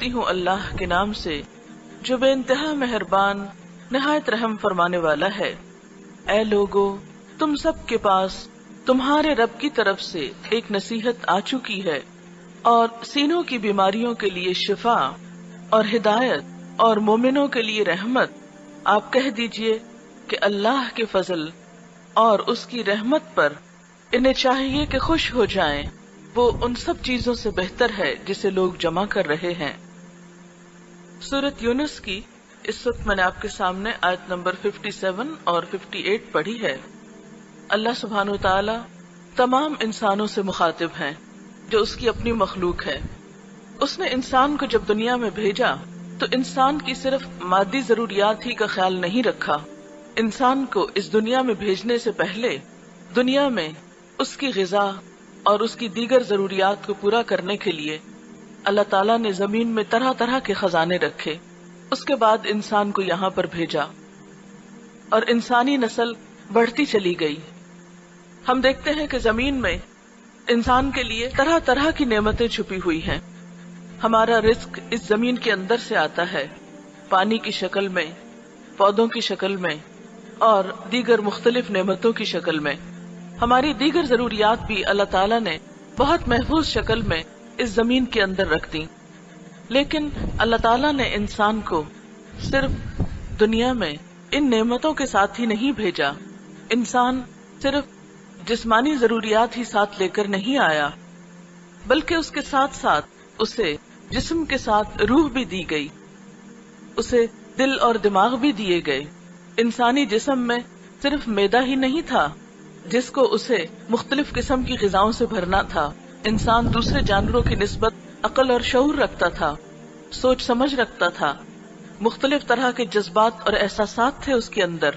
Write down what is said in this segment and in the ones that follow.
کرتی ہوں اللہ کے نام سے جو بے انتہا مہربان نہایت رحم فرمانے والا ہے۔ اے لوگو، تم سب کے پاس تمہارے رب کی طرف سے ایک نصیحت آ چکی ہے اور سینوں کی بیماریوں کے لیے شفا اور ہدایت اور مومنوں کے لیے رحمت۔ آپ کہہ دیجئے کہ اللہ کے فضل اور اس کی رحمت پر انہیں چاہیے کہ خوش ہو جائیں، وہ ان سب چیزوں سے بہتر ہے جسے لوگ جمع کر رہے ہیں۔ سورۃ یونس کی اس وقت میں نے آپ کے سامنے آیت نمبر 57 اور 58 پڑھی ہے۔ اللہ سبحانہ و تعالی تمام انسانوں سے مخاطب ہیں جو اس کی اپنی مخلوق ہے۔ اس نے انسان کو جب دنیا میں بھیجا تو انسان کی صرف مادی ضروریات ہی کا خیال نہیں رکھا۔ انسان کو اس دنیا میں بھیجنے سے پہلے دنیا میں اس کی غذا اور اس کی دیگر ضروریات کو پورا کرنے کے لیے اللہ تعالیٰ نے زمین میں طرح طرح کے خزانے رکھے۔ اس کے بعد انسان کو یہاں پر بھیجا اور انسانی نسل بڑھتی چلی گئی۔ ہم دیکھتے ہیں کہ زمین میں انسان کے لیے طرح طرح کی نعمتیں چھپی ہوئی ہیں۔ ہمارا رزق اس زمین کے اندر سے آتا ہے، پانی کی شکل میں، پودوں کی شکل میں اور دیگر مختلف نعمتوں کی شکل میں۔ ہماری دیگر ضروریات بھی اللہ تعالیٰ نے بہت محفوظ شکل میں اس زمین کے اندر رکھ دی۔ لیکن اللہ تعالیٰ نے انسان کو صرف دنیا میں ان نعمتوں کے ساتھ ہی نہیں بھیجا۔ انسان صرف جسمانی ضروریات ہی ساتھ لے کر نہیں آیا، بلکہ اس کے ساتھ ساتھ اسے جسم کے ساتھ روح بھی دی گئی، اسے دل اور دماغ بھی دیے گئے۔ انسانی جسم میں صرف معدہ ہی نہیں تھا جس کو اسے مختلف قسم کی غذاؤں سے بھرنا تھا۔ انسان دوسرے جانوروں کی نسبت عقل اور شعور رکھتا تھا، سوچ سمجھ رکھتا تھا، مختلف طرح کے جذبات اور احساسات تھے اس کے اندر۔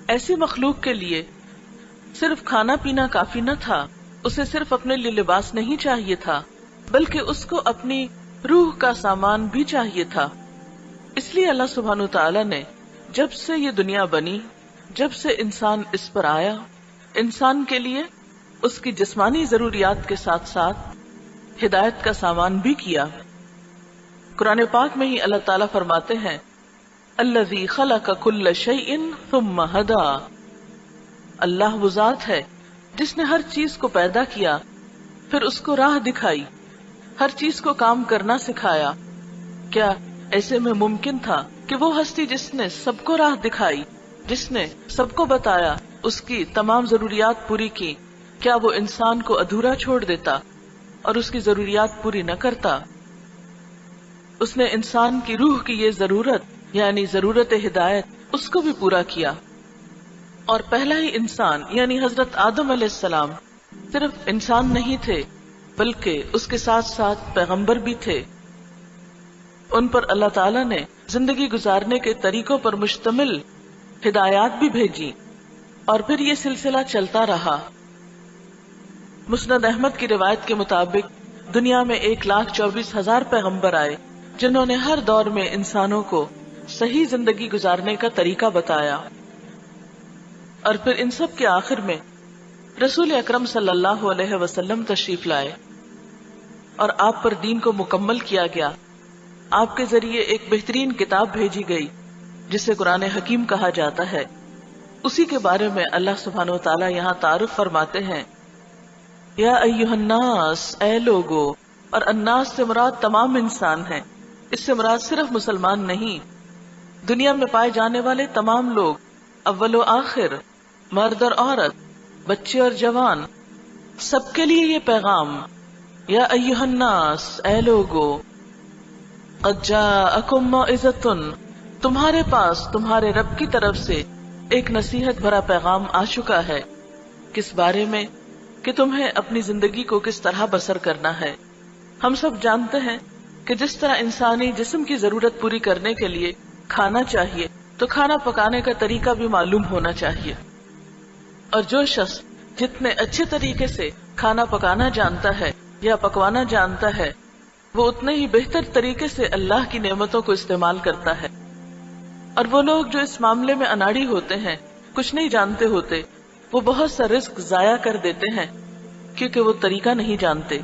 ایسی مخلوق کے لیے صرف کھانا پینا کافی نہ تھا، اسے صرف اپنے لیے لباس نہیں چاہیے تھا، بلکہ اس کو اپنی روح کا سامان بھی چاہیے تھا۔ اس لیے اللہ سبحانہ وتعالی نے جب سے یہ دنیا بنی، جب سے انسان اس پر آیا، انسان کے لیے اس کی جسمانی ضروریات کے ساتھ ساتھ ہدایت کا سامان بھی کیا۔ قرآن پاک میں ہی اللہ تعالیٰ فرماتے ہیں الذی خلق کل شیء ثم ہدی، اللہ وہ ذات ہے جس نے ہر چیز کو پیدا کیا پھر اس کو راہ دکھائی، ہر چیز کو کام کرنا سکھایا۔ کیا ایسے میں ممکن تھا کہ وہ ہستی جس نے سب کو راہ دکھائی، جس نے سب کو بتایا، اس کی تمام ضروریات پوری کی، کیا وہ انسان کو ادھورا چھوڑ دیتا اور اس کی ضروریات پوری نہ کرتا؟ اس نے انسان کی روح کی یہ ضرورت یعنی ضرورت ہدایت اس کو بھی پورا کیا۔ اور پہلا ہی انسان یعنی حضرت آدم علیہ السلام صرف انسان نہیں تھے بلکہ اس کے ساتھ ساتھ پیغمبر بھی تھے۔ ان پر اللہ تعالیٰ نے زندگی گزارنے کے طریقوں پر مشتمل ہدایات بھی بھیجی اور پھر یہ سلسلہ چلتا رہا۔ مسند احمد کی روایت کے مطابق دنیا میں 1,24,000 پیغمبر آئے جنہوں نے ہر دور میں انسانوں کو صحیح زندگی گزارنے کا طریقہ بتایا، اور پھر ان سب کے آخر میں رسول اکرم صلی اللہ علیہ وسلم تشریف لائے اور آپ پر دین کو مکمل کیا گیا۔ آپ کے ذریعے ایک بہترین کتاب بھیجی گئی جسے قرآن حکیم کہا جاتا ہے۔ اسی کے بارے میں اللہ سبحانہ و تعالیٰ یہاں تعارف فرماتے ہیں یا ایھا الناس، اے لوگو، اور الناس سے مراد تمام انسان ہیں، اس سے مراد صرف مسلمان نہیں، دنیا میں پائے جانے والے تمام لوگ، اول و آخر، مرد اور عورت، بچے اور جوان، سب کے لیے یہ پیغام یا ایھا الناس، اے لوگو، قد جاءکم موعظۃ، تمہارے پاس تمہارے رب کی طرف سے ایک نصیحت بھرا پیغام آ چکا ہے۔ کس بارے میں؟ کہ تمہیں اپنی زندگی کو کس طرح بسر کرنا ہے۔ ہم سب جانتے ہیں کہ جس طرح انسانی جسم کی ضرورت پوری کرنے کے لیے کھانا چاہیے تو کھانا پکانے کا طریقہ بھی معلوم ہونا چاہیے، اور جو شخص جتنے اچھے طریقے سے کھانا پکانا جانتا ہے یا پکوانا جانتا ہے وہ اتنے ہی بہتر طریقے سے اللہ کی نعمتوں کو استعمال کرتا ہے۔ اور وہ لوگ جو اس معاملے میں اناڑی ہوتے ہیں، کچھ نہیں جانتے ہوتے، وہ بہت سا رزق ضائع کر دیتے ہیں کیونکہ وہ طریقہ نہیں جانتے۔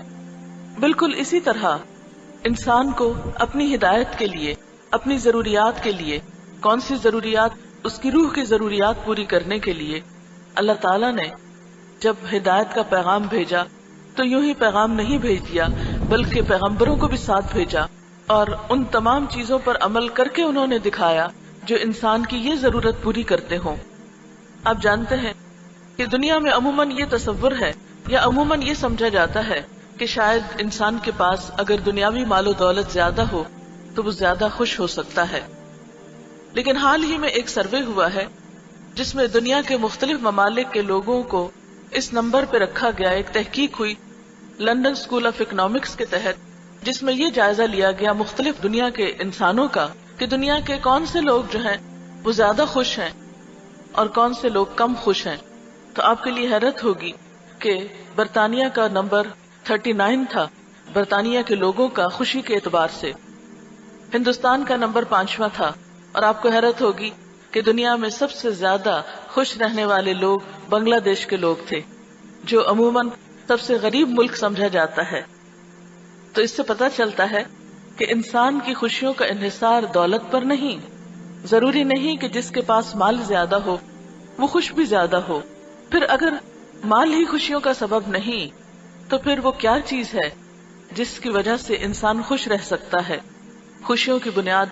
بالکل اسی طرح انسان کو اپنی ہدایت کے لیے، اپنی ضروریات کے لیے، کون سی ضروریات؟ اس کی روح کی ضروریات پوری کرنے کے لیے اللہ تعالیٰ نے جب ہدایت کا پیغام بھیجا تو یوں ہی پیغام نہیں بھیج دیا، بلکہ پیغمبروں کو بھی ساتھ بھیجا اور ان تمام چیزوں پر عمل کر کے انہوں نے دکھایا جو انسان کی یہ ضرورت پوری کرتے ہوں۔ آپ جانتے ہیں کہ دنیا میں عموماً یہ تصور ہے یا عموماً یہ سمجھا جاتا ہے کہ شاید انسان کے پاس اگر دنیاوی مال و دولت زیادہ ہو تو وہ زیادہ خوش ہو سکتا ہے، لیکن حال ہی میں ایک سروے ہوا ہے جس میں دنیا کے مختلف ممالک کے لوگوں کو اس نمبر پہ رکھا گیا۔ ایک تحقیق ہوئی لندن اسکول آف اکنامکس کے تحت، جس میں یہ جائزہ لیا گیا مختلف دنیا کے انسانوں کا کہ دنیا کے کون سے لوگ جو ہیں وہ زیادہ خوش ہیں اور کون سے لوگ کم خوش ہیں۔ تو آپ کے لیے حیرت ہوگی کہ برطانیہ کا نمبر 39 تھا، برطانیہ کے لوگوں کا خوشی کے اعتبار سے۔ ہندوستان کا نمبر 5واں تھا، اور آپ کو حیرت ہوگی کہ دنیا میں سب سے زیادہ خوش رہنے والے لوگ بنگلہ دیش کے لوگ تھے، جو عموماً سب سے غریب ملک سمجھا جاتا ہے۔ تو اس سے پتہ چلتا ہے کہ انسان کی خوشیوں کا انحصار دولت پر نہیں، ضروری نہیں کہ جس کے پاس مال زیادہ ہو وہ خوش بھی زیادہ ہو۔ پھر اگر مال ہی خوشیوں کا سبب نہیں تو پھر وہ کیا چیز ہے جس کی وجہ سے انسان خوش رہ سکتا ہے؟ خوشیوں کی بنیاد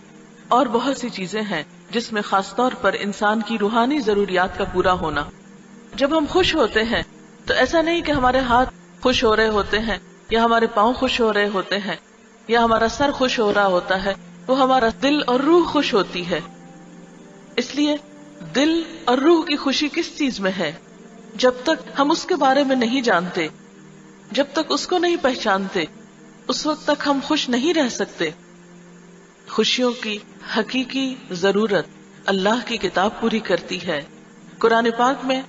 اور بہت سی چیزیں ہیں، جس میں خاص طور پر انسان کی روحانی ضروریات کا پورا ہونا۔ جب ہم خوش ہوتے ہیں تو ایسا نہیں کہ ہمارے ہاتھ خوش ہو رہے ہوتے ہیں یا ہمارے پاؤں خوش ہو رہے ہوتے ہیں یا ہمارا سر خوش ہو رہا ہوتا ہے، وہ ہمارا دل اور روح خوش ہوتی ہے۔ اس لیے دل اور روح کی خوشی کس چیز میں ہے؟ جب تک ہم اس کے بارے میں نہیں جانتے، جب تک اس کو نہیں پہچانتے، اس وقت تک ہم خوش نہیں رہ سکتے۔ خوشیوں کی حقیقی ضرورت اللہ کی کتاب پوری کرتی ہے۔ قرآن پاک میں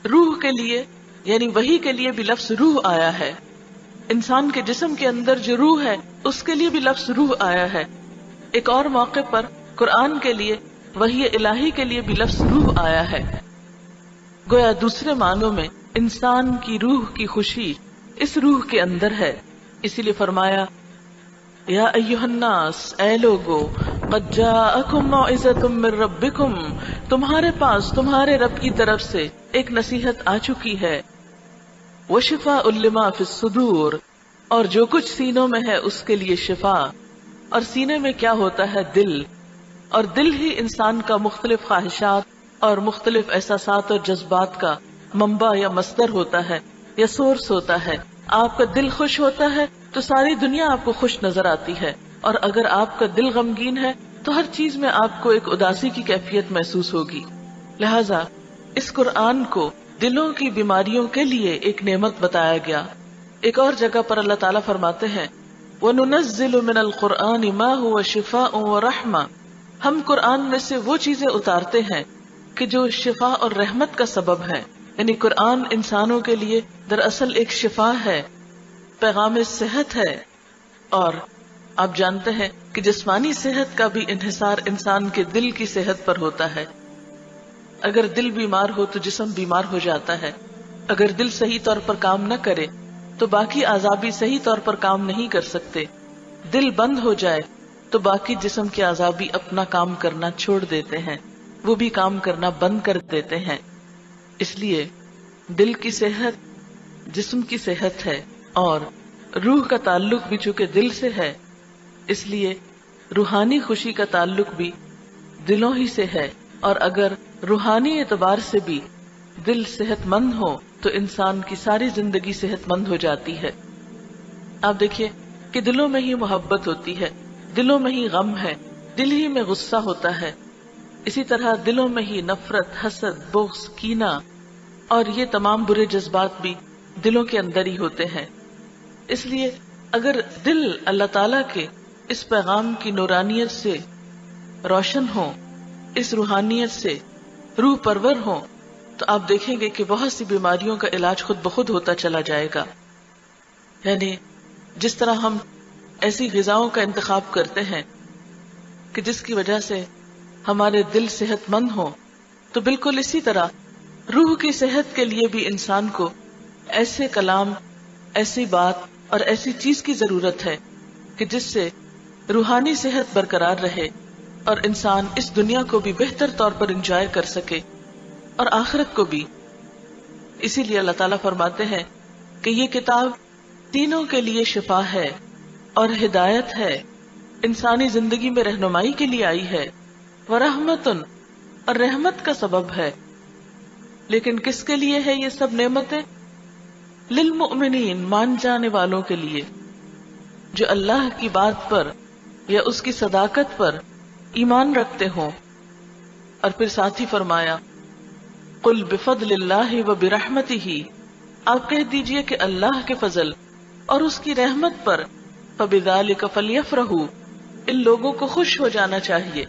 روح کے لیے یعنی وحی کے لیے بھی لفظ روح آیا ہے۔ انسان کے جسم کے اندر جو روح ہے اس کے لیے بھی لفظ روح آیا ہے۔ ایک اور موقع پر قرآن کے لیے وحی الہی کے لیے بھی لفظ روح آیا ہے۔ گویا دوسرے معنوں میں انسان کی روح کی خوشی اس روح کے اندر ہے۔ اسی لیے فرمایا یا ایھا الناس، اے لوگو، قد جاءکم موعظۃ من ربکم، تمہارے پاس تمہارے رب کی طرف سے ایک نصیحت آ چکی ہے، وشفاء لما فی الصدور، اور جو کچھ سینوں میں ہے اس کے لیے شفا۔ اور سینے میں کیا ہوتا ہے؟ دل، اور دل ہی انسان کا مختلف خواہشات اور مختلف احساسات اور جذبات کا منبع یا مصدر ہوتا ہے یا سورس ہوتا ہے۔ آپ کا دل خوش ہوتا ہے تو ساری دنیا آپ کو خوش نظر آتی ہے، اور اگر آپ کا دل غمگین ہے تو ہر چیز میں آپ کو ایک اداسی کی کیفیت محسوس ہوگی۔ لہذا اس قرآن کو دلوں کی بیماریوں کے لیے ایک نعمت بتایا گیا۔ ایک اور جگہ پر اللہ تعالیٰ فرماتے ہیں وَنُنَزِّلُ مِنَ الْقُرْآنِ مَا هُوَ شِفَاءٌ وَرَحْمَةٌ، ہم قرآن میں سے وہ چیزیں اتارتے ہیں کہ جو شفا اور رحمت کا سبب ہے۔ یعنی قرآن انسانوں کے لیے دراصل ایک شفا ہے، پیغام صحت ہے، اور آپ جانتے ہیں کہ جسمانی صحت کا بھی انحصار انسان کے دل کی صحت پر ہوتا ہے۔ اگر دل بیمار ہو تو جسم بیمار ہو جاتا ہے، اگر دل صحیح طور پر کام نہ کرے تو باقی اعضاء بھی صحیح طور پر کام نہیں کر سکتے۔ دل بند ہو جائے تو باقی جسم کے اعضاء بھی اپنا کام کرنا چھوڑ دیتے ہیں، وہ بھی کام کرنا بند کر دیتے ہیں۔ اس لیے دل کی صحت جسم کی صحت ہے، اور روح کا تعلق بھی چونکہ دل سے ہے، اس لیے روحانی خوشی کا تعلق بھی دلوں ہی سے ہے۔ اور اگر روحانی اعتبار سے بھی دل صحت مند ہو تو انسان کی ساری زندگی صحت مند ہو جاتی ہے۔ آپ دیکھیے کہ دلوں میں ہی محبت ہوتی ہے، دلوں میں ہی غم ہے، دل ہی میں غصہ ہوتا ہے، اسی طرح دلوں میں ہی نفرت، حسد، بغض، کینہ اور یہ تمام برے جذبات بھی دلوں کے اندر ہی ہوتے ہیں۔ اس لیے اگر دل اللہ تعالیٰ کے اس پیغام کی نورانیت سے روشن ہو، اس روحانیت سے روح پرور ہو، تو آپ دیکھیں گے کہ بہت سی بیماریوں کا علاج خود بخود ہوتا چلا جائے گا۔ یعنی جس طرح ہم ایسی غذاؤں کا انتخاب کرتے ہیں کہ جس کی وجہ سے ہمارے دل صحت مند ہو، تو بالکل اسی طرح روح کی صحت کے لیے بھی انسان کو ایسے کلام، ایسی بات اور ایسی چیز کی ضرورت ہے کہ جس سے روحانی صحت برقرار رہے اور انسان اس دنیا کو بھی بہتر طور پر انجوائے کر سکے اور آخرت کو بھی. اسی لیے اللہ تعالیٰ فرماتے ہیں کہ یہ کتاب تینوں کے لیے شفا ہے اور ہدایت ہے، انسانی زندگی میں رہنمائی کے لیے آئی ہے، ورحمتن، اور رحمت کا سبب ہے. لیکن کس کے لیے ہے یہ سب نعمتیں؟ للمؤمنین، مان جانے والوں کے لیے، جو اللہ کی بات پر یا اس کی صداقت پر ایمان رکھتے ہوں. اور پھر ساتھ ہی فرمایا قل بفضل اللہ وبرحمتہ، آپ کہہ دیجئے کہ اللہ کے فضل اور اس کی رحمت پر فبذالک فلیفرحوا، ان لوگوں کو خوش ہو جانا چاہیے.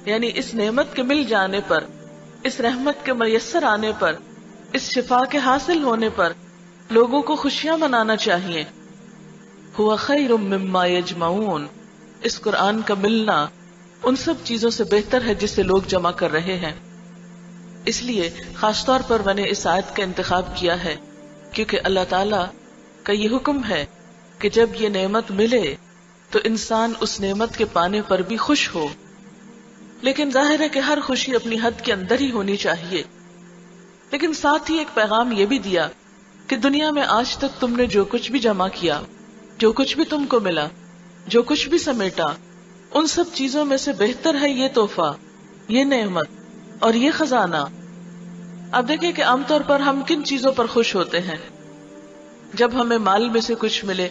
یعنی اس نعمت کے مل جانے پر، اس رحمت کے میسر آنے پر، اس شفا کے حاصل ہونے پر لوگوں کو خوشیاں منانا چاہیے. ہوا خیر مما یجمعون، اس قرآن کا ملنا ان سب چیزوں سے بہتر ہے جسے لوگ جمع کر رہے ہیں. اس لیے خاص طور پر میں نے اس آیت کا انتخاب کیا ہے کیونکہ اللہ تعالیٰ کا یہ حکم ہے کہ جب یہ نعمت ملے تو انسان اس نعمت کے پانے پر بھی خوش ہو. لیکن ظاہر ہے کہ ہر خوشی اپنی حد کے اندر ہی ہونی چاہیے. لیکن ساتھ ہی ایک پیغام یہ بھی دیا کہ دنیا میں آج تک تم نے جو کچھ بھی جمع کیا، جو کچھ بھی تم کو ملا، جو کچھ بھی سمیٹا، ان سب چیزوں میں سے بہتر ہے یہ تحفہ، یہ نعمت اور یہ خزانہ. اب دیکھیں کہ عام طور پر ہم کن چیزوں پر خوش ہوتے ہیں؟ جب ہمیں مال میں سے کچھ ملے،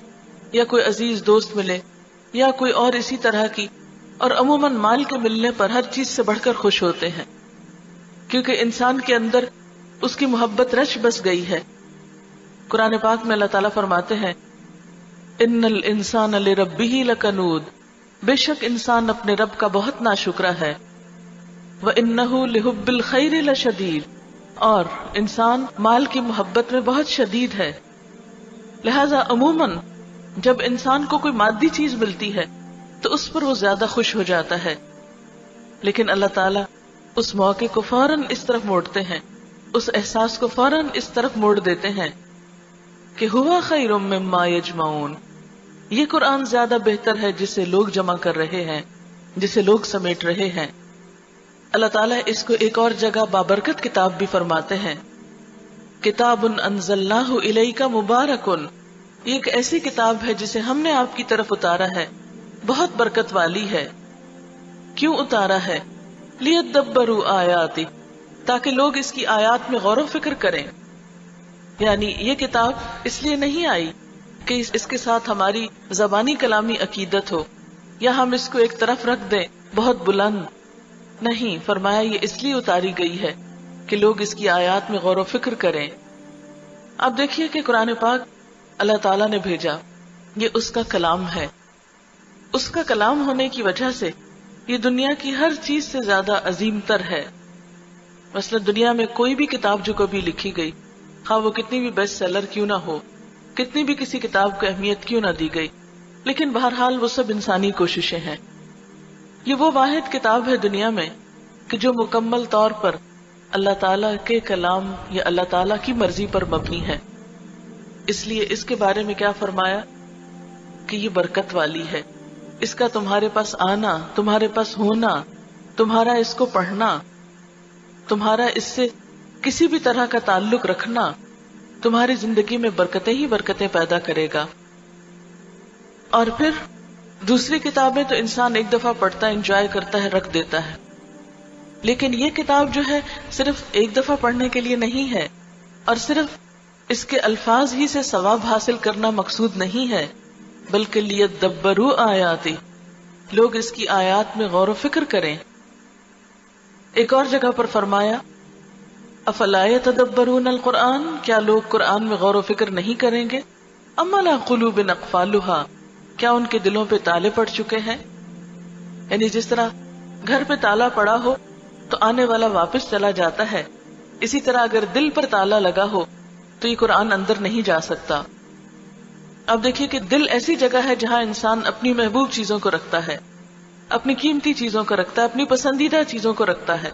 یا کوئی عزیز دوست ملے، یا کوئی اور اسی طرح کی، اور عموماً مال کے ملنے پر ہر چیز سے بڑھ کر خوش ہوتے ہیں کیونکہ انسان کے اندر اس کی محبت رچ بس گئی ہے. قرآن پاک میں اللہ تعالیٰ فرماتے ہیں ان الانسان لربہ لکنود، بے شک انسان اپنے رب کا بہت ناشکرا ہے. وانہ لحب الخیر لشدید، اور انسان مال کی محبت میں بہت شدید ہے. لہذا عموماً جب انسان کو کوئی مادی چیز ملتی ہے تو اس پر وہ زیادہ خوش ہو جاتا ہے. لیکن اللہ تعالیٰ اس موقع کو فوراً اس طرف موڑتے ہیں، اس احساس کو فوراً اس طرف موڑ دیتے ہیں کہ ہوا خیر مما یجمعون، یہ قرآن زیادہ بہتر ہے جسے لوگ جمع کر رہے ہیں، جسے لوگ سمیٹ رہے ہیں. اللہ تعالیٰ اس کو ایک اور جگہ بابرکت کتاب بھی فرماتے ہیں کتاب انزلناہ الیک مبارک، یہ ایک ایسی کتاب ہے جسے ہم نے آپ کی طرف اتارا ہے، بہت برکت والی ہے. کیوں اتارا ہے؟ لیدبروا آیاتہ، تاکہ لوگ اس کی آیات میں غور و فکر کریں. یعنی یہ کتاب اس لیے نہیں آئی کہ اس کے ساتھ ہماری زبانی کلامی عقیدت ہو یا ہم اس کو ایک طرف رکھ دیں بہت بلند. نہیں، فرمایا یہ اس لیے اتاری گئی ہے کہ لوگ اس کی آیات میں غور و فکر کریں. اب دیکھیے کہ قرآن پاک اللہ تعالیٰ نے بھیجا، یہ اس کا کلام ہے. اس کا کلام ہونے کی وجہ سے یہ دنیا کی ہر چیز سے زیادہ عظیم تر ہے. مثلا دنیا میں کوئی بھی کتاب جو کبھی لکھی گئی، خواہ وہ کتنی بھی بیسٹ سیلر کیوں نہ ہو، کتنی بھی کسی کتاب کو اہمیت کیوں نہ دی گئی، لیکن بہرحال وہ سب انسانی کوششیں ہیں. یہ وہ واحد کتاب ہے دنیا میں کہ جو مکمل طور پر اللہ تعالیٰ کے کلام یا اللہ تعالیٰ کی مرضی پر مبنی ہے. اس لیے اس کے بارے میں کیا فرمایا کہ یہ برکت والی ہے. اس کا تمہارے پاس آنا، تمہارے پاس ہونا، تمہارا اس کو پڑھنا، تمہارا اس سے کسی بھی طرح کا تعلق رکھنا تمہاری زندگی میں برکتیں ہی برکتیں پیدا کرے گا. اور پھر دوسری کتابیں تو انسان ایک دفعہ پڑھتا ہے، انجوائے کرتا ہے، رکھ دیتا ہے. لیکن یہ کتاب جو ہے صرف ایک دفعہ پڑھنے کے لیے نہیں ہے، اور صرف اس کے الفاظ ہی سے ثواب حاصل کرنا مقصود نہیں ہے، بلکہ لیدبروا آیاتہ، لوگ اس کی آیات میں غور و فکر کریں. ایک اور جگہ پر فرمایا افلا یتدبرون القرآن، کیا لوگ قرآن میں غور و فکر نہیں کریں گے؟ ام علی قلوب اقفالها، کیا ان کے دلوں پہ تالے پڑ چکے ہیں؟ یعنی جس طرح گھر پہ تالا پڑا ہو تو آنے والا واپس چلا جاتا ہے، اسی طرح اگر دل پر تالا لگا ہو تو یہ قرآن اندر نہیں جا سکتا. اب دیکھیے کہ دل ایسی جگہ ہے جہاں انسان اپنی محبوب چیزوں کو رکھتا ہے، اپنی قیمتی چیزوں کو رکھتا ہے، اپنی پسندیدہ چیزوں کو رکھتا ہے.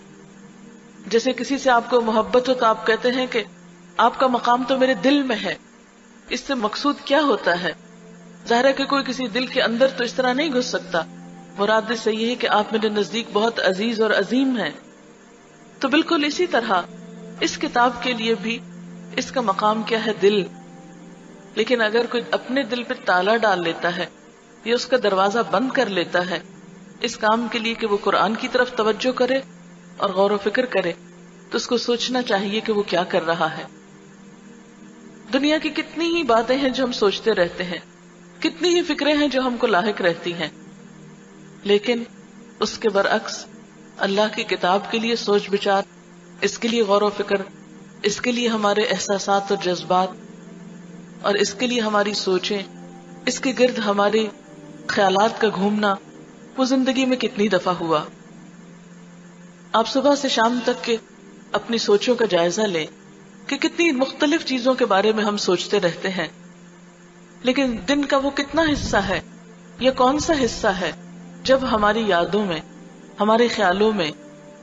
جیسے کسی سے آپ کو محبت ہو تو آپ کہتے ہیں کہ آپ کا مقام تو میرے دل میں ہے. اس سے مقصود کیا ہوتا ہے ظاہر ہے کہ کوئی کسی دل کے اندر تو اس طرح نہیں گھس سکتا. مراد سے یہ ہے کہ آپ میرے نزدیک بہت عزیز اور عظیم ہیں. تو بالکل اسی طرح اس کتاب کے لیے بھی اس کا مقام کیا ہے؟ دل. لیکن اگر کوئی اپنے دل پہ تالا ڈال لیتا ہے یا اس کا دروازہ بند کر لیتا ہے اس کام کے لیے کہ وہ قرآن کی طرف توجہ کرے اور غور و فکر کرے، تو اس کو سوچنا چاہیے کہ وہ کیا کر رہا ہے. دنیا کی کتنی ہی باتیں ہیں جو ہم سوچتے رہتے ہیں، کتنی ہی فکریں ہیں جو ہم کو لاحق رہتی ہیں، لیکن اس کے برعکس اللہ کی کتاب کے لیے سوچ بچار، اس کے لیے غور و فکر، اس کے لیے ہمارے احساسات اور جذبات اور اس کے لیے ہماری سوچیں، اس کے گرد ہمارے خیالات کا گھومنا، وہ زندگی میں کتنی دفعہ ہوا. آپ صبح سے شام تک کے اپنی سوچوں کا جائزہ لیں کہ کتنی مختلف چیزوں کے بارے میں ہم سوچتے رہتے ہیں، لیکن دن کا وہ کتنا حصہ ہے یا کون سا حصہ ہے جب ہماری یادوں میں، ہمارے خیالوں میں،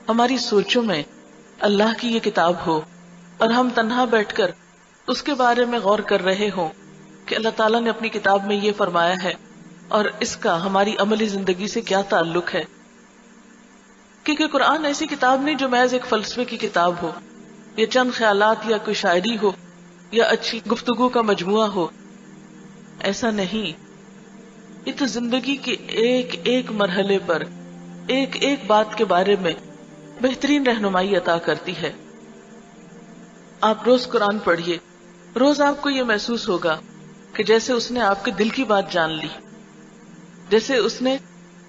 ہماری سوچوں میں اللہ کی یہ کتاب ہو اور ہم تنہا بیٹھ کر اس کے بارے میں غور کر رہے ہوں کہ اللہ تعالیٰ نے اپنی کتاب میں یہ فرمایا ہے اور اس کا ہماری عملی زندگی سے کیا تعلق ہے. کیونکہ قرآن ایسی کتاب نہیں جو محض ایک فلسفے کی کتاب ہو یا چند خیالات یا کوئی شاعری ہو یا اچھی گفتگو کا مجموعہ ہو. ایسا نہیں، یہ تو زندگی کے ایک ایک مرحلے پر ایک ایک بات کے بارے میں بہترین رہنمائی عطا کرتی ہے. آپ روز قرآن پڑھیے، روز آپ کو یہ محسوس ہوگا کہ جیسے اس نے آپ کے دل کی بات جان لی، جیسے اس نے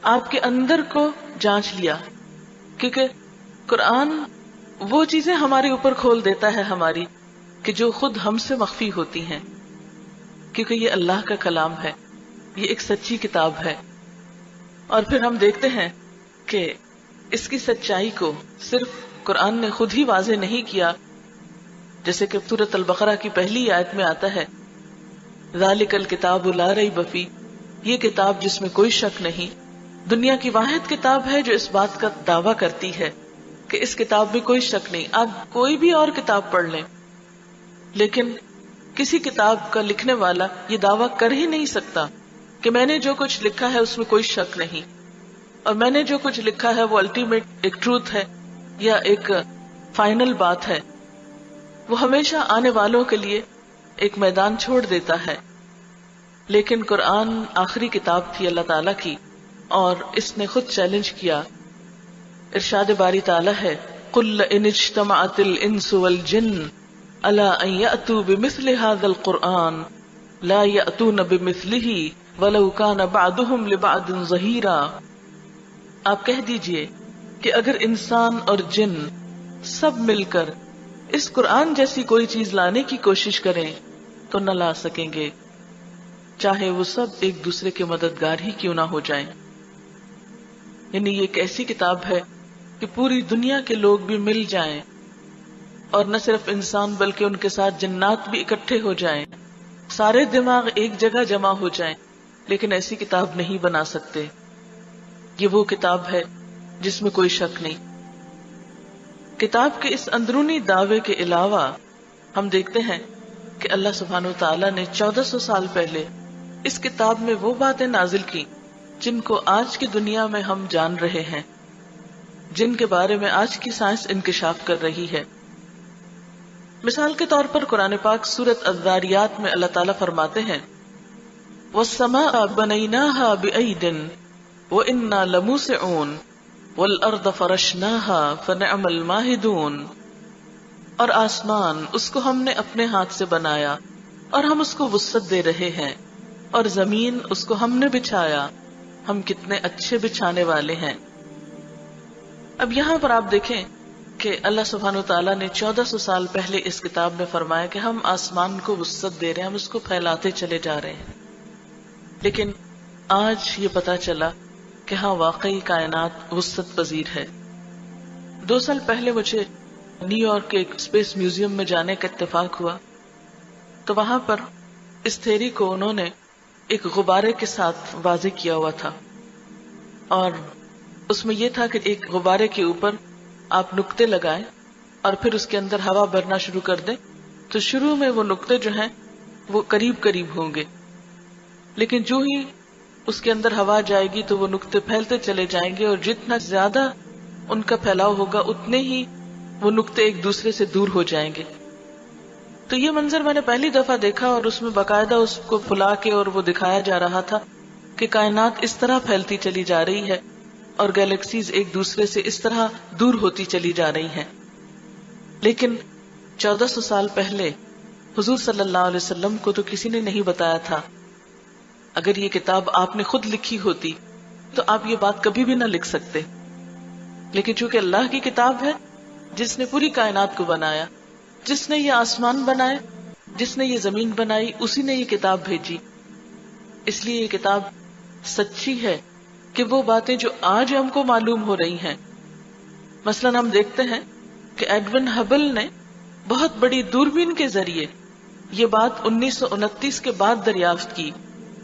آپ کے اندر کو جانچ لیا. کیونکہ قرآن وہ چیزیں ہمارے اوپر کھول دیتا ہے ہماری کہ جو خود ہم سے مخفی ہوتی ہیں، کیونکہ یہ اللہ کا کلام ہے، یہ ایک سچی کتاب ہے. اور پھر ہم دیکھتے ہیں کہ اس کی سچائی کو صرف قرآن نے خود ہی واضح نہیں کیا، جیسے کہ سورۃ البقرہ کی پہلی آیت میں آتا ہے ذالک الکتاب لا ریب فیہ، یہ کتاب جس میں کوئی شک نہیں. دنیا کی واحد کتاب ہے جو اس بات کا دعویٰ کرتی ہے کہ اس کتاب میں کوئی شک نہیں. آپ کوئی بھی اور کتاب پڑھ لیں، لیکن کسی کتاب کا لکھنے والا یہ دعویٰ کر ہی نہیں سکتا کہ میں نے جو کچھ لکھا ہے اس میں کوئی شک نہیں، اور میں نے جو کچھ لکھا ہے وہ الٹیمیٹ ایک ٹروتھ ہے یا ایک فائنل بات ہے. وہ ہمیشہ آنے والوں کے لیے ایک میدان چھوڑ دیتا ہے. لیکن قرآن آخری کتاب تھی اللہ تعالیٰ کی، اور اس نے خود چیلنج کیا. ارشاد باری تعالیٰ ہے قُلْ إِنِ اجْتَمَعَتِ الْإِنسُ وَالْجِنُّ عَلَىٰ أَن يَأْتُوا بِمِثْلِ هَٰذَا الْقُرْآنِ لَا يَأْتُونَ بِمِثْلِهِ وَلَوْ كَانَ بَعْضُهُمْ لِبَعْضٍ ظَهِيرًا. آپ کہہ دیجئے کہ اگر انسان اور جن سب مل کر اس قرآن جیسی کوئی چیز لانے کی کوشش کریں تو نہ لا سکیں گے، چاہے وہ سب ایک دوسرے کے مددگار ہی کیوں نہ ہو جائیں. یعنی یہ ایک ایسی کتاب ہے کہ پوری دنیا کے لوگ بھی مل جائیں، اور نہ صرف انسان بلکہ ان کے ساتھ جنات بھی اکٹھے ہو جائیں، سارے دماغ ایک جگہ جمع ہو جائیں، لیکن ایسی کتاب نہیں بنا سکتے. یہ وہ کتاب ہے جس میں کوئی شک نہیں. کتاب کے اس اندرونی دعوے کے علاوہ ہم دیکھتے ہیں کہ اللہ سبحانہ وتعالیٰ نے 1400 سال پہلے اس کتاب میں وہ باتیں نازل کی جن کو آج کی دنیا میں ہم جان رہے ہیں، جن کے بارے میں آج کی سائنس انکشاف کر رہی ہے. مثال کے طور پر قرآن پاک سورۃ الذاریات میں اللہ تعالیٰ فرماتے ہیں وَالسَّمَاءَ بَنَيْنَاهَا بِأَيْدٍ وَإِنَّا لَمُوسِعُونَ وَالْأَرْضَ فَرَشْنَاهَا فَنِعْمَ الْمَاهِدُونَ، اور آسمان اس کو ہم نے اپنے ہاتھ سے بنایا اور ہم اس کو وسعت دے رہے ہیں، اور زمین اس کو ہم نے بچھایا، ہم کتنے اچھے بچھانے والے ہیں. اب یہاں پر آپ دیکھیں کہ اللہ سبحانہ وتعالیٰ نے 1400 سال پہلے اس کتاب میں فرمایا کہ ہم آسمان کو وسعت دے رہے ہیں، ہم اس کو پھیلاتے چلے جا رہے ہیں. لیکن آج یہ پتا چلا کہ ہاں واقعی کائنات وسعت پذیر ہے. 2 سال پہلے مجھے نیو یارک کے ایک اسپیس میوزیم میں جانے کا اتفاق ہوا، تو وہاں پر اس تھیری کو انہوں نے ایک غبارے کے ساتھ واضح کیا ہوا تھا، اور اس میں یہ تھا کہ ایک غبارے کے اوپر آپ نقطے لگائیں اور پھر اس کے اندر ہوا بھرنا شروع کر دیں، تو شروع میں وہ نقطے جو ہیں وہ قریب قریب ہوں گے، لیکن جو ہی اس کے اندر ہوا جائے گی تو وہ نقطے پھیلتے چلے جائیں گے، اور جتنا زیادہ ان کا پھیلاؤ ہوگا اتنے ہی وہ نقطے ایک دوسرے سے دور ہو جائیں گے. تو یہ منظر میں نے پہلی دفعہ دیکھا، اور اس میں باقاعدہ اس کو پھلا کے اور وہ دکھایا جا رہا تھا کہ کائنات اس طرح پھیلتی چلی جا رہی ہے اور گیلیکسیز ایک دوسرے سے اس طرح دور ہوتی چلی جا رہی ہیں. لیکن 1400 سال پہلے حضور صلی اللہ علیہ وسلم کو تو کسی نے نہیں بتایا تھا. اگر یہ کتاب آپ نے خود لکھی ہوتی تو آپ یہ بات کبھی بھی نہ لکھ سکتے، لیکن چونکہ اللہ کی کتاب ہے، جس نے پوری کائنات کو بنایا، جس نے یہ آسمان بنائے، جس نے یہ زمین بنائی، اسی نے یہ کتاب بھیجی. اس لیے یہ کتاب سچی ہے کہ وہ باتیں جو آج ہم کو معلوم ہو رہی ہیں، مثلا ہم دیکھتے ہیں کہ ایڈون ہبل نے بہت بڑی دوربین کے ذریعے یہ بات 1929 کے بعد دریافت کی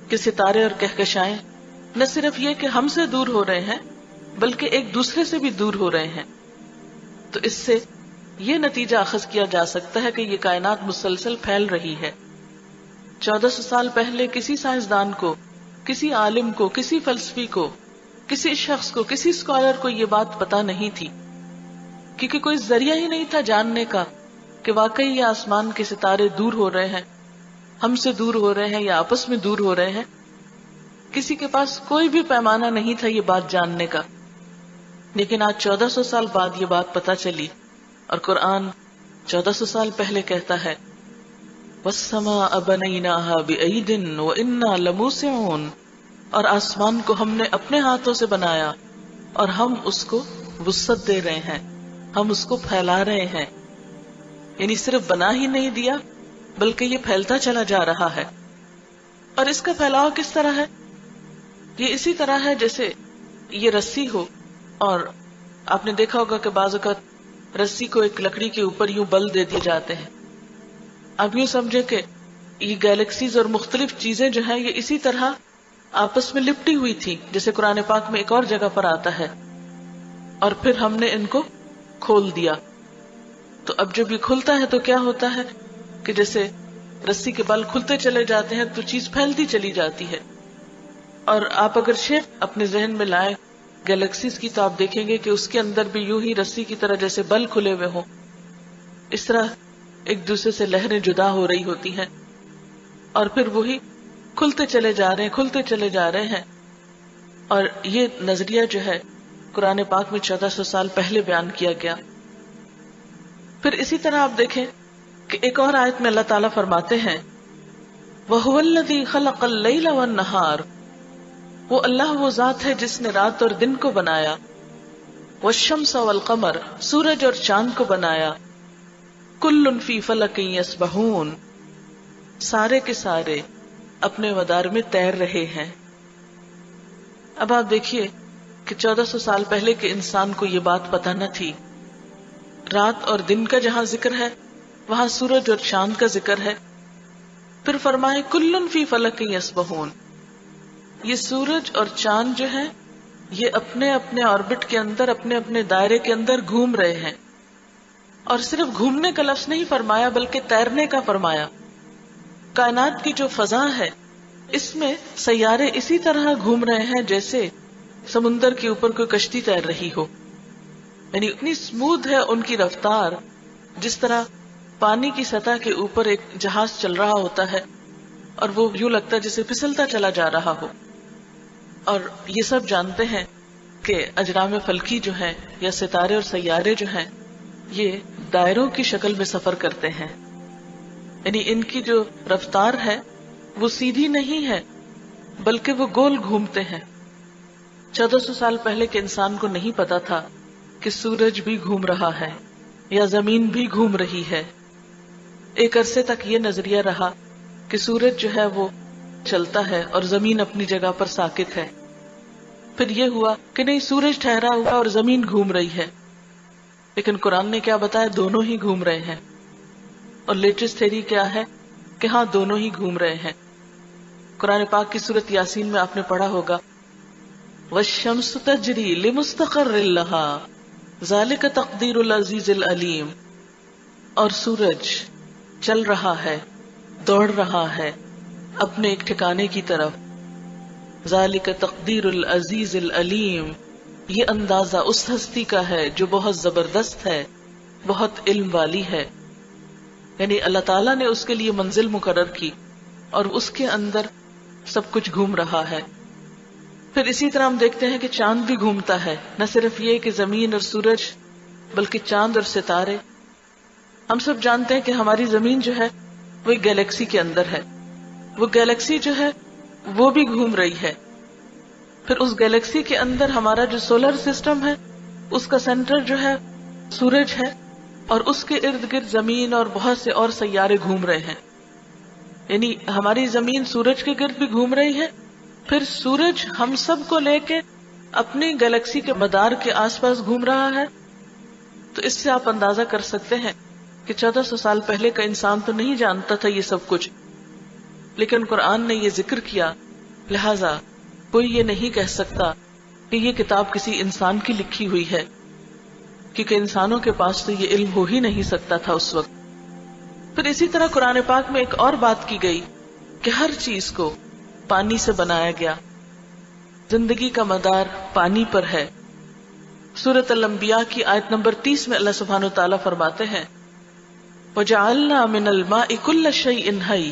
کہ ستارے اور کہکشائیں نہ صرف یہ کہ ہم سے دور ہو رہے ہیں بلکہ ایک دوسرے سے بھی دور ہو رہے ہیں. تو اس سے یہ نتیجہ اخذ کیا جا سکتا ہے کہ یہ کائنات مسلسل پھیل رہی ہے. 1400 سال پہلے کسی سائنسدان کو، کسی عالم کو، کسی فلسفی کو، کسی شخص کو، کسی اسکالر کو یہ بات پتا نہیں تھی، کیونکہ کوئی ذریعہ ہی نہیں تھا جاننے کا کہ واقعی یہ آسمان کے ستارے دور ہو رہے ہیں، ہم سے دور ہو رہے ہیں یا آپس میں دور ہو رہے ہیں. کسی کے پاس کوئی بھی پیمانہ نہیں تھا یہ بات جاننے کا. لیکن آج 1400 سال بعد یہ بات پتا چلی، اور قرآن 1400 سال پہلے کہتا ہے وَالسَّمَاءَ بَنَيْنَاهَا بِأَيْدٍ وَإِنَّا لَمُوسِعُونَ، اور آسمان کو ہم نے اپنے ہاتھوں سے بنایا اور ہم اس کو وسعت دے رہے ہیں، ہم اس کو پھیلا رہے ہیں. یعنی صرف بنا ہی نہیں دیا بلکہ یہ پھیلتا چلا جا رہا ہے. اور اس کا پھیلاؤ کس طرح ہے؟ یہ اسی طرح ہے جیسے یہ رسی ہو، اور آپ نے دیکھا ہوگا کہ بعض اوقات رسی کو ایک لکڑی کے اوپر یوں بل دے دیے جاتے ہیں. اب یوں سمجھے کہ یہ گیلیکسیز اور مختلف چیزیں جو ہیں یہ اسی طرح آپس میں لپٹی ہوئی تھی، جیسے قرآن پاک میں ایک اور جگہ پر آتا ہے، اور پھر ہم نے ان کو کھول دیا. تو اب جب یہ کھلتا ہے تو کیا ہوتا ہے کہ جیسے رسی کے بل کھلتے چلے جاتے ہیں تو چیز پھیلتی چلی جاتی ہے. اور آپ اگر شیپ اپنے ذہن میں لائیں گیلیکسیز کی تو آپ دیکھیں گے کہ اس کے اندر بھی یوں ہی رسی کی طرح جیسے بل کھلے ہوئے ہوں، اس طرح ایک دوسرے سے لہریں جدا ہو رہی ہوتی ہیں، اور پھر وہی کھلتے چلے جا رہے ہیں، کھلتے چلے جا رہے ہیں. اور یہ نظریہ جو ہے قرآن پاک میں 1400 سال پہلے بیان کیا گیا. پھر اسی طرح آپ دیکھیں کہ ایک اور آیت میں اللہ تعالیٰ فرماتے ہیں وَهُوَ الَّذِي خَلَقَ اللَّيْلَ وَالنَّهَارَ، وہ اللہ وہ ذات ہے جس نے رات اور دن کو بنایا، وَالشَّمْسَ وَالْقَمَرَ، سورج اور چاند کو بنایا، كُلٌّ فِي فَلَكٍ يَسْبَحُونَ، سارے کے سارے اپنے مدار میں تیر رہے ہیں. اب آپ دیکھیے کہ 1400 سال پہلے کے انسان کو یہ بات پتہ نہ تھی. رات اور دن کا جہاں ذکر ہے وہاں سورج اور چاند کا ذکر ہے. پھر فرمائے کلن فی فلک یسبحون، یہ سورج اور چاند جو ہیں یہ اپنے اپنے آربٹ کے اندر، اپنے اپنے دائرے کے اندر گھوم رہے ہیں. اور صرف گھومنے کا لفظ نہیں فرمایا بلکہ تیرنے کا فرمایا. کائنات کی جو فضا ہے اس میں سیارے اسی طرح گھوم رہے ہیں جیسے سمندر کے اوپر کوئی کشتی تیر رہی ہو. یعنی اتنی سموتھ ہے ان کی رفتار، جس طرح پانی کی سطح کے اوپر ایک جہاز چل رہا ہوتا ہے اور وہ یوں لگتا ہے جسے پھسلتا چلا جا رہا ہو. اور یہ سب جانتے ہیں کہ اجرام فلکی جو ہیں یا ستارے اور سیارے جو ہیں یہ دائروں کی شکل میں سفر کرتے ہیں. یعنی ان کی جو رفتار ہے وہ سیدھی نہیں ہے بلکہ وہ گول گھومتے ہیں. 1400 سال پہلے کے انسان کو نہیں پتا تھا کہ سورج بھی گھوم رہا ہے یا زمین بھی گھوم رہی ہے. ایک عرصے تک یہ نظریہ رہا کہ سورج جو ہے وہ چلتا ہے اور زمین اپنی جگہ پر ساکت ہے. پھر یہ ہوا کہ نہیں، سورج ٹھہرا ہوا اور زمین گھوم رہی ہے. لیکن قرآن نے کیا بتایا؟ دونوں ہی گھوم رہے ہیں. اور لیٹسٹ تھیری کیا ہے کہ ہاں دونوں ہی گھوم رہے ہیں. قرآن پاک کی سورت یاسین میں آپ نے پڑھا ہوگا وَالشَّمْسُ تَجْرِي لِمُسْتَقَرٍّ لَهَا ذَلِكَ تَقْدِيرُ الْعَزِيزِ الْعَلِيمِ، اور سورج چل رہا ہے، دوڑ رہا ہے اپنے ایک ٹھکانے کی طرف، ذالک تقدیر العزیز العلیم، یہ اندازہ اس ہستی کا ہے جو بہت زبردست ہے، بہت علم والی ہے. یعنی اللہ تعالیٰ نے اس کے لیے منزل مقرر کی اور اس کے اندر سب کچھ گھوم رہا ہے. پھر اسی طرح ہم دیکھتے ہیں کہ چاند بھی گھومتا ہے، نہ صرف یہ کہ زمین اور سورج بلکہ چاند اور ستارے. ہم سب جانتے ہیں کہ ہماری زمین جو ہے وہ ایک گیلیکسی کے اندر ہے، وہ گیلیکسی جو ہے وہ بھی گھوم رہی ہے. پھر اس گیلیکسی کے اندر ہمارا جو سولر سسٹم ہے اس کا سینٹر جو ہے سورج ہے، اور اس کے ارد گرد زمین اور بہت سے اور سیارے گھوم رہے ہیں. یعنی ہماری زمین سورج کے گرد بھی گھوم رہی ہے، پھر سورج ہم سب کو لے کے اپنی گیلیکسی کے مدار کے آس پاس گھوم رہا ہے. تو اس سے آپ اندازہ کر سکتے ہیں کہ 1400 سال پہلے کا انسان تو نہیں جانتا تھا یہ سب کچھ، لیکن قرآن نے یہ ذکر کیا، لہذا کوئی یہ نہیں کہہ سکتا کہ یہ کتاب کسی انسان کی لکھی ہوئی ہے، کیونکہ انسانوں کے پاس تو یہ علم ہو ہی نہیں سکتا تھا اس وقت. پھر اسی طرح قرآن پاک میں ایک اور بات کی گئی کہ ہر چیز کو پانی سے بنایا گیا، زندگی کا مدار پانی پر ہے. سورۃ الانبیاء کی آیت نمبر 30 میں اللہ سبحانہ وتعالیٰ فرماتے ہیں وَجَعَلْنَا مِنَ الْمَاءِ كُلَّ شَيْءٍ حَيٍّ،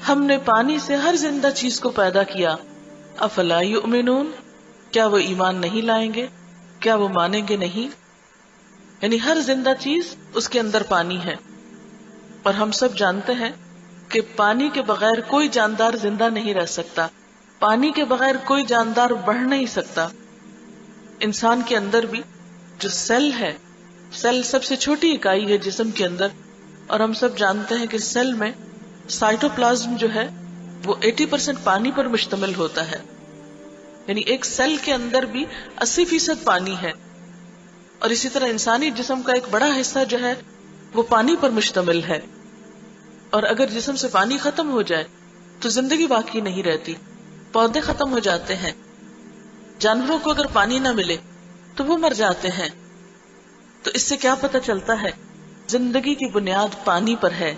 ہم نے پانی سے ہر زندہ چیز کو پیدا کیا. افلا یؤمنون، کیا وہ ایمان نہیں لائیں گے، کیا وہ مانیں گے نہیں. یعنی ہر زندہ چیز اس کے اندر پانی ہے، اور ہم سب جانتے ہیں کہ پانی کے بغیر کوئی جاندار زندہ نہیں رہ سکتا، پانی کے بغیر کوئی جاندار بڑھ نہیں سکتا. انسان کے اندر بھی جو سیل ہے، سیل سب سے چھوٹی اکائی ہے جسم کے اندر، اور ہم سب جانتے ہیں کہ سیل میں سائٹوپلازم جو ہے وہ 80% پانی پر مشتمل ہوتا ہے. یعنی ایک سیل کے اندر بھی 80% پانی ہے. اور اسی طرح انسانی جسم کا ایک بڑا حصہ جو ہے وہ پانی پر مشتمل ہے. اور اگر جسم سے پانی ختم ہو جائے تو زندگی باقی نہیں رہتی، پودے ختم ہو جاتے ہیں، جانوروں کو اگر پانی نہ ملے تو وہ مر جاتے ہیں. تو اس سے کیا پتہ چلتا ہے؟ زندگی کی بنیاد پانی پر ہے،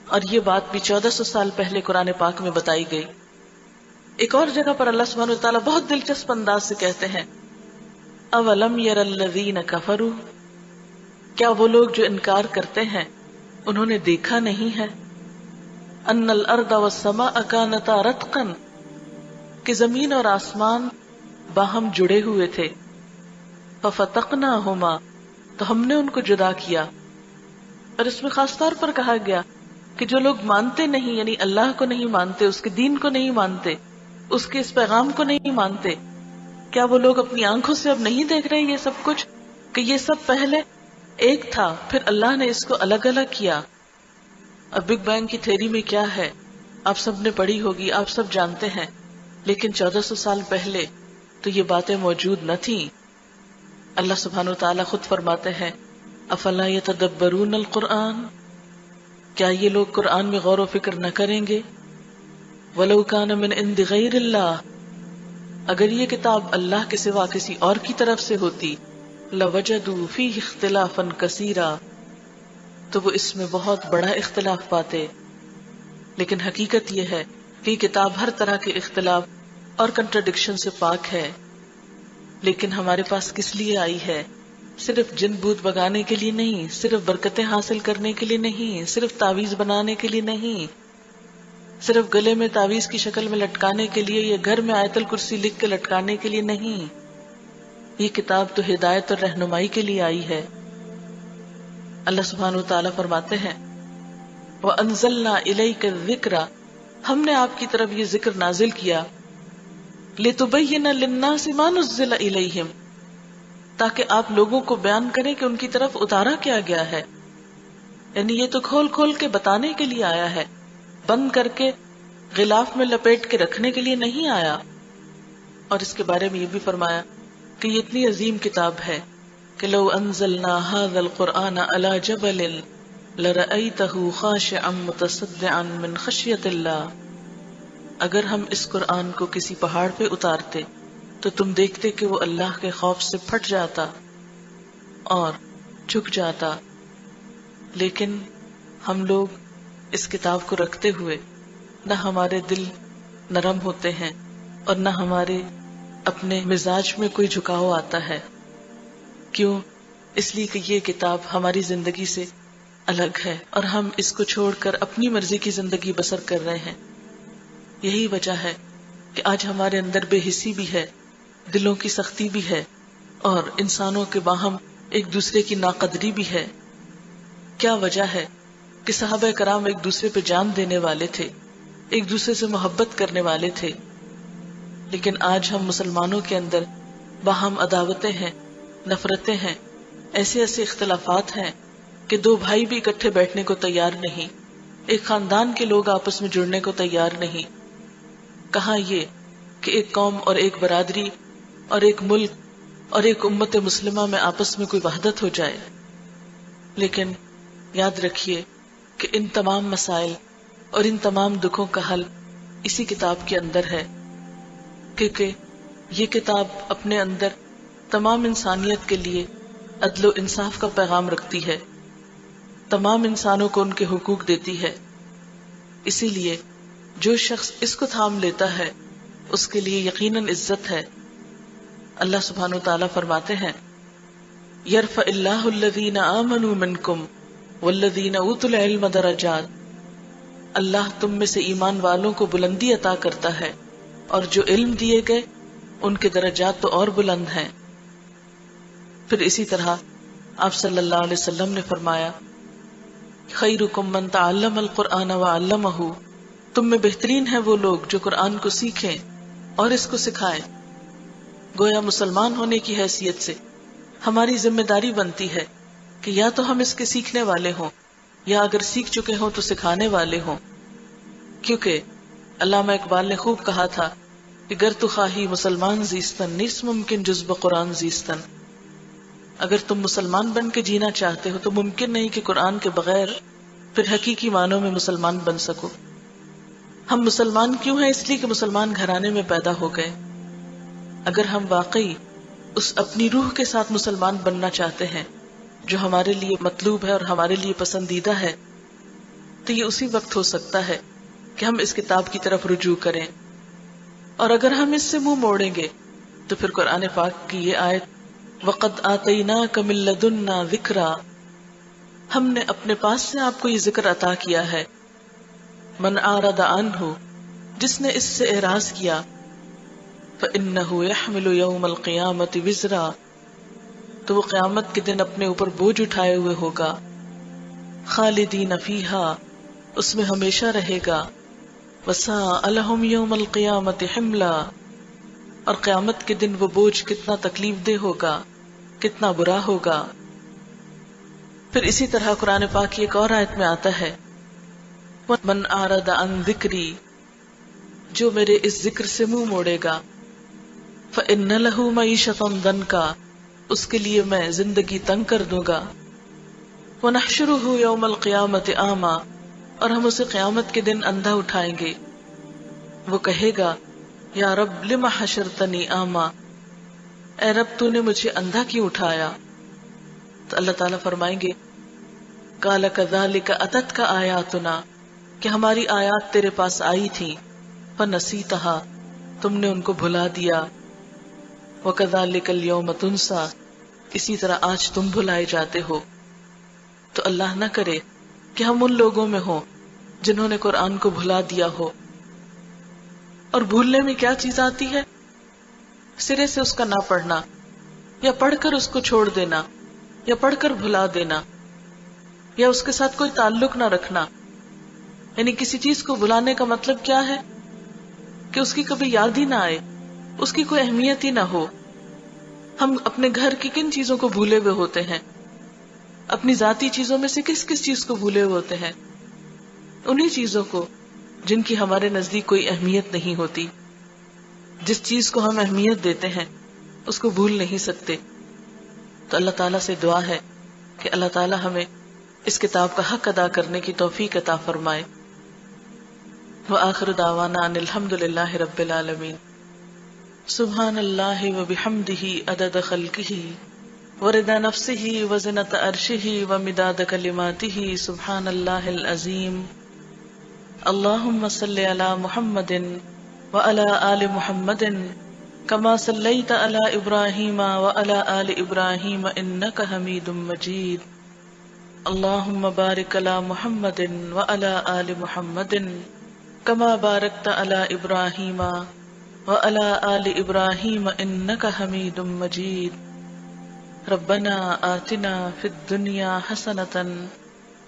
اور یہ بات بھی 1400 سال پہلے قرآن پاک میں بتائی گئی. ایک اور جگہ پر اللہ سبحانہ وتعالیٰ بہت دلچسپ انداز سے کہتے ہیں اولم یر الذین کفروا، کیا وہ لوگ جو انکار کرتے ہیں انہوں نے دیکھا نہیں ہے ان الارض والسماء کانتا رتقا، کہ زمین اور آسمان باہم جڑے ہوئے تھے، ففتقناہما، تو ہم نے ان کو جدا کیا. اور اس میں خاص طور پر کہا گیا کہ جو لوگ مانتے نہیں، یعنی اللہ کو نہیں مانتے، اس کے دین کو نہیں مانتے، اس کے اس پیغام کو نہیں مانتے، کیا وہ لوگ اپنی آنکھوں سے اب نہیں دیکھ رہے یہ سب کچھ، کہ یہ سب پہلے ایک تھا، پھر اللہ نے اس کو الگ الگ کیا. اب بگ بینگ کی تھیوری میں کیا ہے آپ سب نے پڑھی ہوگی، آپ سب جانتے ہیں، لیکن 1400 سال پہلے تو یہ باتیں موجود نہ تھیں. اللہ سبحانہ وتعالیٰ خود فرماتے ہیں افلا یتدبرون القرآن، کیا یہ لوگ قرآن میں غور و فکر نہ کریں گے. ولو کان من عند غیر اللہ، اگر یہ کتاب اللہ کے سوا کسی اور کی طرف سے ہوتی، لوجدوا فیہ اختلافا کثیرا، تو وہ اس میں بہت بڑا اختلاف پاتے. لیکن حقیقت یہ ہے کہ یہ کتاب ہر طرح کے اختلاف اور کنٹرڈکشن سے پاک ہے. لیکن ہمارے پاس کس لیے آئی ہے؟ صرف جن بوت بگانے کے لیے نہیں، صرف برکتیں حاصل کرنے کے لیے نہیں، صرف تعویذ بنانے کے لیے نہیں، صرف گلے میں تعویذ کی شکل میں لٹکانے کے لیے یا گھر میں آیت الکرسی لکھ کے لٹکانے کے لیے نہیں. یہ کتاب تو ہدایت اور رہنمائی کے لیے آئی ہے. اللہ سبحانہ وتعالیٰ فرماتے ہیں وَأَنزَلْنَا إِلَيْكَ الذِّكْرَ، ہم نے آپ کی طرف یہ ذکر نازل کیا لِتُبَيِّنَ لِلنَّاسِ مَا نُزِّلَ إِلَيْهِمْ، تاکہ آپ لوگوں کو بیان کریں کہ ان کی طرف اتارا کیا گیا ہے. یعنی یہ تو کھول کھول کے بتانے کے لیے آیا ہے، بند کر کے غلاف میں لپیٹ کے رکھنے کے لیے نہیں آیا. اور اس کے بارے میں یہ بھی فرمایا کہ یہ اتنی عظیم کتاب ہے کہ لو انزلنا هذا القرآن على جبل لرأيته خاشعا متصدعا من خشية اللہ، اگر ہم اس قرآن کو کسی پہاڑ پہ اتارتے تو تم دیکھتے کہ وہ اللہ کے خوف سے پھٹ جاتا اور جھک جاتا. لیکن ہم لوگ اس کتاب کو رکھتے ہوئے نہ ہمارے دل نرم ہوتے ہیں، اور نہ ہمارے اپنے مزاج میں کوئی جھکاؤ آتا ہے. کیوں؟ اس لیے کہ یہ کتاب ہماری زندگی سے الگ ہے اور ہم اس کو چھوڑ کر اپنی مرضی کی زندگی بسر کر رہے ہیں. یہی وجہ ہے کہ آج ہمارے اندر بے حسی بھی ہے، دلوں کی سختی بھی ہے، اور انسانوں کے باہم ایک دوسرے کی ناقدری بھی ہے. کیا وجہ ہے کہ صحابہ کرام ایک دوسرے پہ جان دینے والے تھے، ایک دوسرے سے محبت کرنے والے تھے، لیکن آج ہم مسلمانوں کے اندر باہم عداوتیں ہیں، نفرتیں ہیں، ایسے ایسے اختلافات ہیں کہ دو بھائی بھی اکٹھے بیٹھنے کو تیار نہیں، ایک خاندان کے لوگ آپس میں جڑنے کو تیار نہیں. کہاں یہ کہ ایک قوم اور ایک برادری اور ایک ملک اور ایک امت مسلمہ میں آپس میں کوئی وحدت ہو جائے. لیکن یاد رکھیے کہ ان تمام مسائل اور ان تمام دکھوں کا حل اسی کتاب کے اندر ہے، کیونکہ یہ کتاب اپنے اندر تمام انسانیت کے لیے عدل و انصاف کا پیغام رکھتی ہے، تمام انسانوں کو ان کے حقوق دیتی ہے. اسی لیے جو شخص اس کو تھام لیتا ہے اس کے لیے یقیناً عزت ہے. اللہ سبحانہ وتعالیٰ فرماتے ہیں یرفع اللہ الذین آمنوا منکم والذین اوتوا العلم درجات. اللہ تم میں سے ایمان والوں کو بلندی عطا کرتا ہے اور جو علم دیے گئے ان کے درجات تو اور بلند ہیں. پھر اسی طرح آپ صلی اللہ علیہ وسلم نے فرمایا خیرکم من تعلم القرآن وعلمہ، تم میں بہترین ہے وہ لوگ جو قرآن کو سیکھیں اور اس کو سکھائیں. گویا مسلمان ہونے کی حیثیت سے ہماری ذمہ داری بنتی ہے کہ یا تو ہم اس کے سیکھنے والے ہوں یا اگر سیکھ چکے ہوں تو سکھانے والے ہوں. کیونکہ علامہ اقبال نے خوب کہا تھا کہ گر تو خواہی مسلمان زیستن نیست ممکن جز بقرآن زیستن. اگر تم مسلمان بن کے جینا چاہتے ہو تو ممکن نہیں کہ قرآن کے بغیر پھر حقیقی معنوں میں مسلمان بن سکو. ہم مسلمان کیوں ہیں؟ اس لیے کہ مسلمان گھرانے میں پیدا ہو گئے. اگر ہم واقعی اس اپنی روح کے ساتھ مسلمان بننا چاہتے ہیں جو ہمارے لیے مطلوب ہے اور ہمارے لیے پسندیدہ ہے، تو یہ اسی وقت ہو سکتا ہے کہ ہم اس کتاب کی طرف رجوع کریں. اور اگر ہم اس سے منہ موڑیں گے تو پھر قرآن پاک کی یہ آیت وَقَدْ آتَيْنَاكَ مِن لَّدُنَّا ذِكْرًا، ہم نے اپنے پاس سے آپ کو یہ ذکر عطا کیا ہے. من اعرض عنہ، جس نے اس سے اعراض کیا، فإنه يحمل يوم القيامة وزرا، تو وہ قیامت کے دن اپنے اوپر بوجھ اٹھائے ہوئے ہوگا. خالدین فیہا، اس میں ہمیشہ رہے گا. وساء لهم يوم القيامة حملا، اور قیامت کے دن وہ بوجھ کتنا تکلیف دہ ہوگا، کتنا برا ہوگا. پھر اسی طرح قرآن پاک کی ایک اور آیت میں آتا ہے من اعرض عن ذکری، جو میرے اس ذکر سے منہ موڑے گا، فإن له معیشة ضنکا، اس کے لیے میں زندگی تنگ کر دوں گا. ونحشره یوم القیامة اعما، اور ہم اسے قیامت کے دن اندھا اٹھائیں گے. وہ کہے گا یا رب لما حشرتنی اعما، اے رب تو نے مجھے اندھا کیوں اٹھایا؟ تو اللہ تعالیٰ فرمائیں گے قال کذالک اتتک آیاتنا، کہ ہماری آیات تیرے پاس آئی تھی، فنسیتہا، تم نے ان کو بھلا دیا. وکذالک اليوم تنسا، اسی طرح آج تم بھلائے جاتے ہو. تو اللہ نہ کرے کہ ہم ان لوگوں میں ہوں جنہوں نے قرآن کو بھلا دیا ہو. اور بھولنے میں کیا چیز آتی ہے؟ سرے سے اس کا نہ پڑھنا، یا پڑھ کر اس کو چھوڑ دینا، یا پڑھ کر بھلا دینا، یا اس کے ساتھ کوئی تعلق نہ رکھنا. یعنی کسی چیز کو بھلانے کا مطلب کیا ہے؟ کہ اس کی کبھی یاد ہی نہ آئے، اس کی کوئی اہمیت ہی نہ ہو. ہم اپنے گھر کی کن چیزوں کو بھولے ہوئے ہوتے ہیں؟ اپنی ذاتی چیزوں میں سے کس کس چیز کو بھولے ہوئے ہوتے ہیں؟ انہی چیزوں کو جن کی ہمارے نزدیک کوئی اہمیت نہیں ہوتی. جس چیز کو ہم اہمیت دیتے ہیں اس کو بھول نہیں سکتے. تو اللہ تعالیٰ سے دعا ہے کہ اللہ تعالیٰ ہمیں اس کتاب کا حق ادا کرنے کی توفیق عطا فرمائے. وآخر دعوانا ان الحمد للہ رب العالمین. سبحان اللہ وبحمدہ عدد خلقہ ورضا نفسہ وزنۃ عرشہ ومداد کلماتہ. سبحان اللہ العظیم. اللہم صلی علی محمد وعلى آل محمد كما صليت على إبراهيم وعلى آل إبراهيم إنك حميد مجيد اللهم بارك على محمد وعلى آل محمد كما باركت على إبراهيم وعلى آل إبراهيم إنك حميد مجيد ربنا آتنا في الدنيا حسنة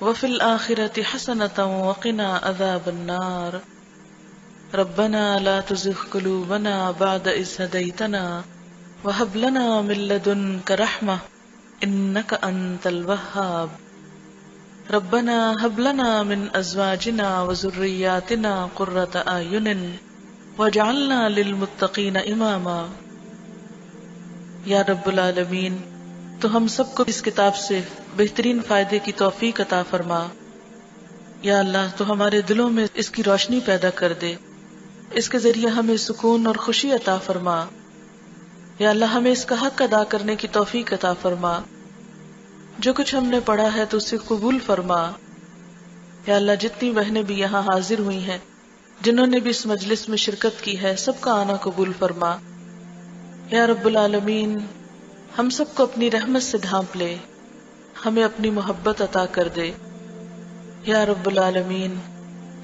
وفي الآخرة حسنة وقنا عذاب النار ربنا لا تزغ قلوبنا بعد إذ هديتنا وهب لنا من لدنك رحمة إنك أنت الوهاب ربنا هب لنا من أزواجنا وذرياتنا قرة أعين واجعلنا للمتقين إماما یا رب العالمین تو ہم سب کو اس کتاب سے بہترین فائدے کی توفیق عطا فرما. یا اللہ تو ہمارے دلوں میں اس کی روشنی پیدا کر دے، اس کے ذریعے ہمیں سکون اور خوشی عطا فرما. یا اللہ ہمیں اس کا حق ادا کرنے کی توفیق عطا فرما. جو کچھ ہم نے پڑھا ہے تو اسے قبول فرما. یا اللہ جتنی بہنیں بھی یہاں حاضر ہوئی ہیں، جنہوں نے بھی اس مجلس میں شرکت کی ہے، سب کا آنا قبول فرما. یا رب العالمین ہم سب کو اپنی رحمت سے ڈھانپ لے، ہمیں اپنی محبت عطا کر دے. یا رب العالمین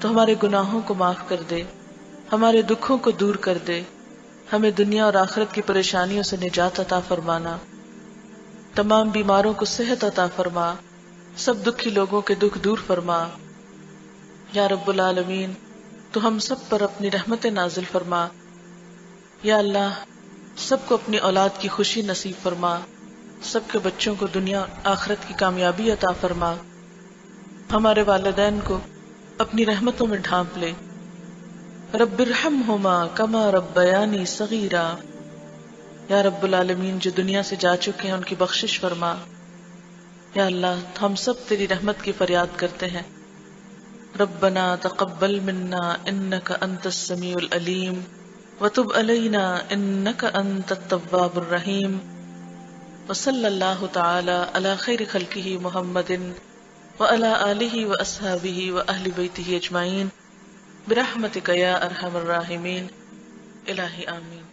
تو ہمارے گناہوں کو معاف کر دے، ہمارے دکھوں کو دور کر دے، ہمیں دنیا اور آخرت کی پریشانیوں سے نجات عطا فرمانا. تمام بیماروں کو صحت عطا فرما، سب دکھی لوگوں کے دکھ دور فرما. یا رب العالمین تو ہم سب پر اپنی رحمت نازل فرما. یا اللہ سب کو اپنی اولاد کی خوشی نصیب فرما، سب کے بچوں کو دنیا آخرت کی کامیابی عطا فرما. ہمارے والدین کو اپنی رحمتوں میں ڈھانپ لے. رب ارحمہما کما ربیانی صغیرا. یا رب العالمین جو دنیا سے جا چکے ہیں ان کی بخشش فرما. یا اللہ ہم سب تیری رحمت کی فریاد کرتے ہیں. ربنا تقبل منا انک انت السمیع العلیم وتب علینا انک انت التواب الرحیم. وصلی اللہ تعالی علی خیر خلقہ محمد وعلی آلہ واصحابہ واہل بیتہ اجمعین برحمتک یا ارحم الراحمین. الہی آمین.